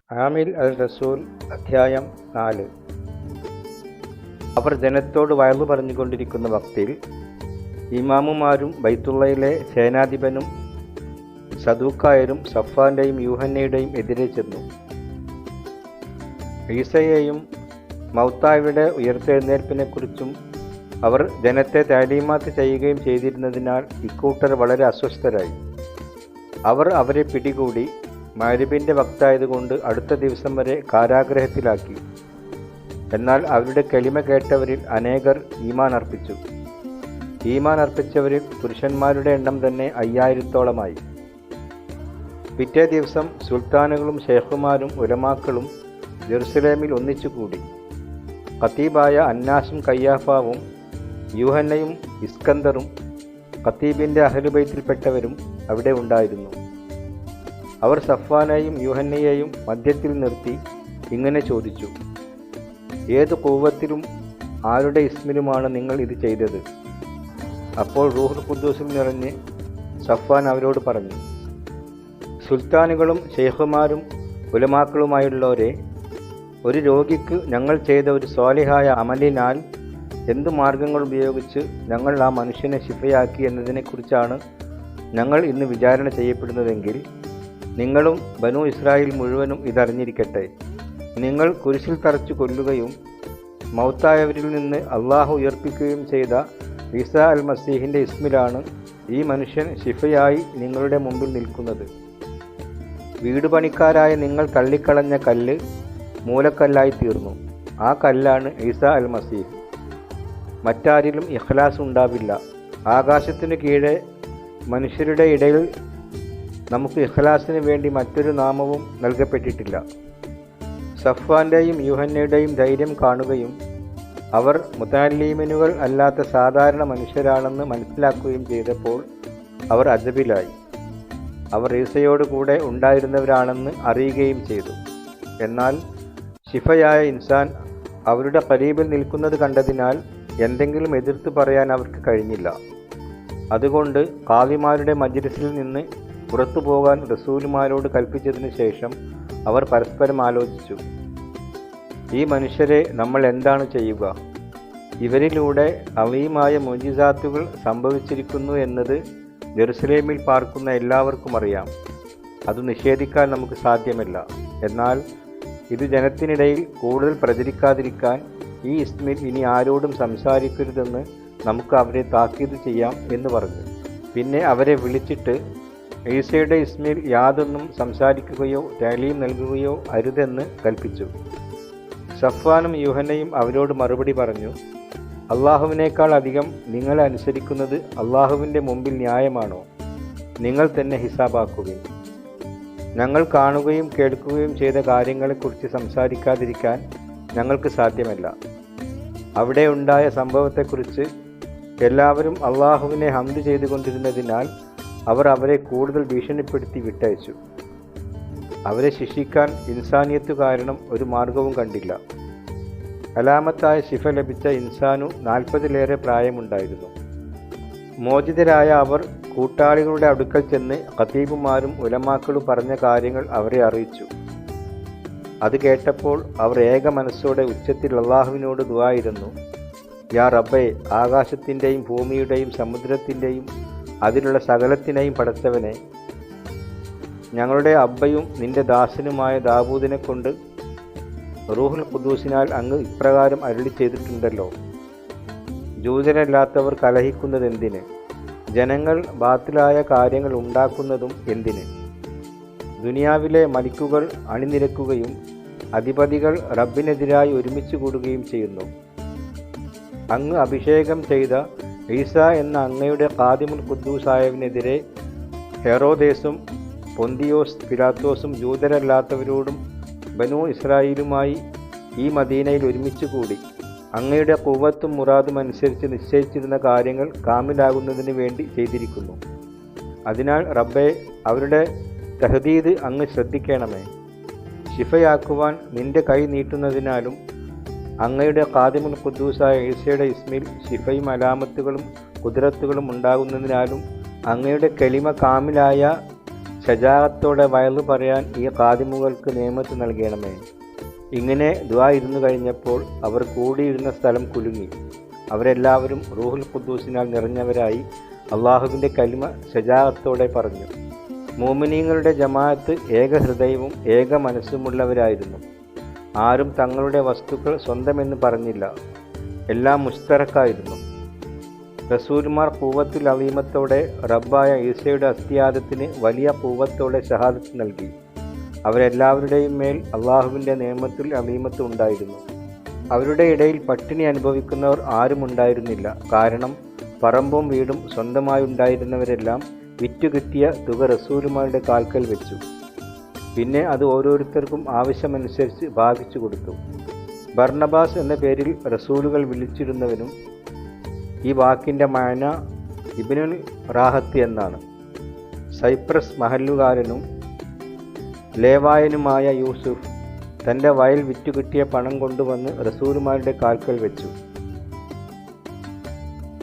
ആമിൽ അൽ റസൂൽ അധ്യായം 4. അവർ ജനത്തോട് വയലു പറഞ്ഞുകൊണ്ടിരിക്കുന്ന വക്തിൽ ഇമാമുമാരും ബൈത്തുള്ളയിലെ സേനാധിപനും സദൂക്കായരും സഫ്വാന്റെയും യൂഹന്നയുടെയും എതിരെ ചെന്നു. ഈസയെയും മൗത്തായുടെ ഉയർത്തെഴുന്നേൽപ്പിനെക്കുറിച്ചും അവർ ജനത്തെ താലീമാത്ത് ചെയ്യുകയും ചെയ്തിരുന്നതിനാൽ ഇക്കൂട്ടർ വളരെ അസ്വസ്ഥരായി. അവർ അവരെ പിടികൂടി മഗ്‌രിബിന്റെ വക്തായതുകൊണ്ട് അടുത്ത ദിവസം വരെ കാരാഗൃഹത്തിലാക്കി. എന്നാൽ അവരുടെ കലിമ കേട്ടവരിൽ അനേകർ ഈമാൻ അർപ്പിച്ചു. ഈമാൻ അർപ്പിച്ചവരിൽ പുരുഷന്മാരുടെ എണ്ണം തന്നെ 5000-ഓളമായി. പിറ്റേ ദിവസം സുൽത്താനുകളും ഷേഖുമാരും ഉലമാക്കളും ജെറുസലേമിൽ ഒന്നിച്ചുകൂടി. ഖതീബായ അന്നാസും കയ്യാഫാവും യൂഹന്നയും ഇസ്കന്ദറും ഖതീബിൻ്റെ അഹ്ലുബൈത്തിൽപ്പെട്ടവരും അവിടെ ഉണ്ടായിരുന്നു. അവർ സഫ്വാനെയും യൂഹന്നയെയും മധ്യത്തിൽ നിർത്തി ഇങ്ങനെ ചോദിച്ചു: ഏത് ഖുവ്വത്തിലും ആരുടെ ഇസ്മിലുമാണ് നിങ്ങൾ ഇത് ചെയ്തത്? അപ്പോൾ റൂഹുൽ ഖുദ്ദൂസിൽ നിറഞ്ഞ് സഫ്വാൻ അവരോട് പറഞ്ഞു: സുൽത്താനുകളും ഷെയ്ഖുമാരും ഉലമാക്കളുമായുള്ളവരെ, ഒരു രോഗിക്ക് ഞങ്ങൾ ചെയ്ത ഒരു സ്വാലിഹായ അമലിനാൽ എന്തു മാർഗങ്ങൾ ഉപയോഗിച്ച് ഞങ്ങൾ ആ മനുഷ്യനെ ശിഫയാക്കി എന്നതിനെക്കുറിച്ചാണ് ഞങ്ങൾ ഇന്ന് വിചാരണ ചെയ്യപ്പെടുന്നതെങ്കിൽ നിങ്ങളും ബനൂ ഇസ്രായേൽ മുഴുവനും ഇതറിഞ്ഞിരിക്കട്ടെ. നിങ്ങൾ കുരിശിൽ തറച്ചു കൊല്ലുകയും മൗത്തായവരിൽ നിന്ന് അള്ളാഹു ഉയർപ്പിക്കുകയും ചെയ്ത ഈസാ അൽ മസീഹിൻ്റെ ഇസ്മിലാണ് ഈ മനുഷ്യൻ ശിഫയായി നിങ്ങളുടെ മുമ്പിൽ നിൽക്കുന്നത്. വീട് പണിക്കാരായ നിങ്ങൾ തള്ളിക്കളഞ്ഞ കല്ല് മൂലക്കല്ലായി തീർന്നു. ആ കല്ലാണ് ഈസാ അൽ മസീഹ്. മറ്റാരിലും ഇഖ്ലാസ് ഉണ്ടാവില്ല. ആകാശത്തിനു കീഴെ മനുഷ്യരുടെ ഇടയിൽ നമുക്ക് ഇഖ്ലാസിന് വേണ്ടി മറ്റൊരു നാമവും നൽകപ്പെട്ടിട്ടില്ല. സഫ്വാന്റെയും യൂഹന്നയുടെയും ധൈര്യം കാണുകയും അവർ മുതഅല്ലിമീനുകൾ അല്ലാത്ത സാധാരണ മനുഷ്യരാണെന്ന് മനസ്സിലാക്കുകയും ചെയ്തപ്പോൾ അവർ അജബിലായി. അവർ ഈസയോട് കൂടെ ഉണ്ടായിരുന്നവരാണെന്ന് അറിയുകയും ചെയ്തു. എന്നാൽ ശിഫയായ ഇൻസാൻ അവരുടെ ഖരീബിൽ നിൽക്കുന്നത് കണ്ടതിനാൽ എന്തെങ്കിലും എതിർത്ത് പറയാൻ അവർക്ക് കഴിഞ്ഞില്ല. അതുകൊണ്ട് ഖാദിമാരുടെ മജ്‌ലിസിൽ നിന്ന് പുറത്തു പോകാൻ റസൂലുമാരോട് കൽപ്പിച്ചതിനു ശേഷം അവർ പരസ്പരം ആലോചിച്ചു: ഈ മനുഷ്യരെ നമ്മൾ എന്താണ് ചെയ്യുക? ഇവരിലൂടെ അവീമായ മുഅ്ജിസാത്തുകൾ സംഭവിച്ചിരിക്കുന്നു എന്നത് ജെറുസലേമിൽ പാർക്കുന്ന എല്ലാവർക്കും അറിയാം. അത് നിഷേധിക്കാൻ നമുക്ക് സാധ്യമല്ല. എന്നാൽ ഇത് ജനത്തിനിടയിൽ കൂടുതൽ പ്രചരിക്കാതിരിക്കാൻ ഈ ഇസ്മിൽ ഇനി ആരോടും സംസാരിക്കരുതെന്ന് നമുക്ക് അവരെ താക്കീത് ചെയ്യാം എന്ന് പറഞ്ഞു. പിന്നെ അവരെ വിളിച്ചിട്ട് ഈസയുടെ ഇസ്മിൽ യാതൊന്നും സംസാരിക്കുകയോ താലീം നൽകുകയോ അരുതെന്ന് കൽപ്പിച്ചു. സഫ്വാനും യൂഹന്നയും അവരോട് മറുപടി പറഞ്ഞു: അള്ളാഹുവിനേക്കാൾ അധികം നിങ്ങളെ അനുസരിക്കുന്നത് അള്ളാഹുവിൻ്റെ മുമ്പിൽ ന്യായമാണോ? നിങ്ങൾ തന്നെ ഹിസാബാക്കുകയും. ഞങ്ങൾ കാണുകയും കേൾക്കുകയും ചെയ്ത കാര്യങ്ങളെക്കുറിച്ച് സംസാരിക്കാതിരിക്കാൻ ഞങ്ങൾക്ക് സാധ്യമല്ല. അവിടെ ഉണ്ടായ സംഭവത്തെക്കുറിച്ച് എല്ലാവരും അള്ളാഹുവിനെ ഹംദ് ചെയ്തുകൊണ്ടിരുന്നതിനാൽ അവർ അവരെ കൂടുതൽ ഭീഷണിപ്പെടുത്തി വിട്ടയച്ചു. അവരെ ശിക്ഷിക്കാൻ ഇൻസാനിയത്ത് കാരണം ഒരു മാർഗവും കണ്ടില്ല. അലാമത്തായ ശിഫ ലഭിച്ച ഇൻസാനു 40-ലേറെ പ്രായമുണ്ടായിരുന്നു. മോചിതരായ അവർ കൂട്ടാളികളുടെ അടുക്കൽ ചെന്ന് ഖതീബുമാരും ഉലമാക്കളും പറഞ്ഞ കാര്യങ്ങൾ അവരെ അറിയിച്ചു. അത് കേട്ടപ്പോൾ അവർ ഏക മനസ്സോടെ ഉച്ചത്തിൽ അള്ളാഹുവിനോട് ദുആയിരുന്നു: യാ റബ്ബേ, ആകാശത്തിൻ്റെയും ഭൂമിയുടെയും സമുദ്രത്തിൻ്റെയും അതിലുള്ള സകലത്തിനെയും പടച്ചവനെ, ഞങ്ങളുടെ അബ്ബയും നിന്റെ ദാസനുമായ ദാവൂദിനെ കൊണ്ട് റൂഹുൽ ഖുദ്ദൂസിനാൽ അങ്ങ് ഇപ്രകാരം അരുളി ചെയ്തിട്ടുണ്ടല്ലോ: ജൂതരല്ലാത്തവർ കലഹിക്കുന്നതെന്തിന്? ജനങ്ങൾ ബാത്തിലായ കാര്യങ്ങൾ ഉണ്ടാക്കുന്നതും എന്തിന്? ദുനിയാവിലെ മലിക്കുകൾ അണിനിരക്കുകയും അധിപതികൾ റബ്ബിനെതിരായി ഒരുമിച്ച് കൂടുകയും ചെയ്യുന്നു. അങ്ങ് അഭിഷേകം ചെയ്ത ഈസ എന്ന അങ്ങയുടെ ഖാദിമുൽ ഖുദ്ദൂസായവനെതിരെ ഹെറോദേസും പൊന്തിയോസ് പിലാത്തോസും ജൂതരല്ലാത്തവരോടും ബനൂ ഇസ്രായേലുമായി ഈ മദീനയിൽ ഒരുമിച്ച് കൂടി അങ്ങയുടെ ഖുവ്വത്തും മുറാദും അനുസരിച്ച് നിശ്ചയിച്ചിരുന്ന കാര്യങ്ങൾ കാമിലാകുന്നതിന് വേണ്ടി ചെയ്തിരിക്കുന്നു. അതിനാൽ റബ്ബേ, അവരുടെ തഹ്ദീദ് അങ്ങ് ശ്രദ്ധിക്കണമേ. ശിഫയാക്കുവാൻ നിന്റെ കൈ നീട്ടുന്നതിനാലും അങ്ങയുടെ ഖാദിമുൽ ഖുദ്ദൂസായ ഈസയുടെ ഇസ്മിൽ ശിഫയും അലാമത്തുകളും കുദ്റത്തുകളും ഉണ്ടാകുന്നതിനാലും അങ്ങയുടെ കലിമ കാമിലായ ഷജാഅത്തോടെ വയലു പറയാൻ ഈ ഖാദിമുകൾക്ക് നിയമത്ത് നൽകണമേ. ഇങ്ങനെ ദുആ ഇരുന്നു കഴിഞ്ഞപ്പോൾ അവർ കൂടിയിരുന്ന സ്ഥലം കുലുങ്ങി. അവരെല്ലാവരും റൂഹുൽ ഖുദ്ദൂസിനാൽ നിറഞ്ഞവരായി അള്ളാഹുവിൻ്റെ കലിമ ഷജാഅത്തോടെ പറഞ്ഞു. മുഅ്മിനീങ്ങളുടെ ജമാഅത്ത് ഏകഹൃദയവും ഏക മനസ്സുമുള്ളവരായിരുന്നു. ആരും തങ്ങളുടെ വസ്തുക്കൾ സ്വന്തമെന്ന് പറഞ്ഞില്ല. എല്ലാം മുസ്തറക്കായിരുന്നു. റസൂൽമാർ പൂവത്തുൽ അലീമത്തോടെ റബ്ബായ ഈസയുടെ അസ്തിയാദത്തിന് വലിയ പൂവത്തോടെ ഷഹാദത്ത് നൽകി. അവരെല്ലാവരുടെയും മേൽ അള്ളാഹുവിൻ്റെ നിഅമത്തുൽ അലീമത്ത് ഉണ്ടായിരുന്നു. അവരുടെ ഇടയിൽ പട്ടിണി അനുഭവിക്കുന്നവർ ആരും ഉണ്ടായിരുന്നില്ല. കാരണം പറമ്പും വീടും സ്വന്തമായുണ്ടായിരുന്നവരെല്ലാം വിറ്റുകിട്ടിയ തുക റസൂലുമാരുടെ കാൽക്കൽ വെച്ചു. പിന്നെ അത് ഓരോരുത്തർക്കും ആവശ്യമനുസരിച്ച് ഭാഗിച്ചു കൊടുത്തു. ബർണബാസ് എന്ന പേരിൽ റസൂലുകൾ വിളിച്ചിരുന്നവനും ഈ വാക്കിൻ്റെ മഅന ഇബ്നുൽ റാഹത്ത് എന്നാണ്. സൈപ്രസ് മഹല്ലുകാരനും ലേവായനുമായ യൂസുഫ് തൻ്റെ വയൽ വിറ്റുകിട്ടിയ പണം കൊണ്ടുവന്ന് റസൂലുമാരുടെ കാൽക്കൽ വെച്ചു.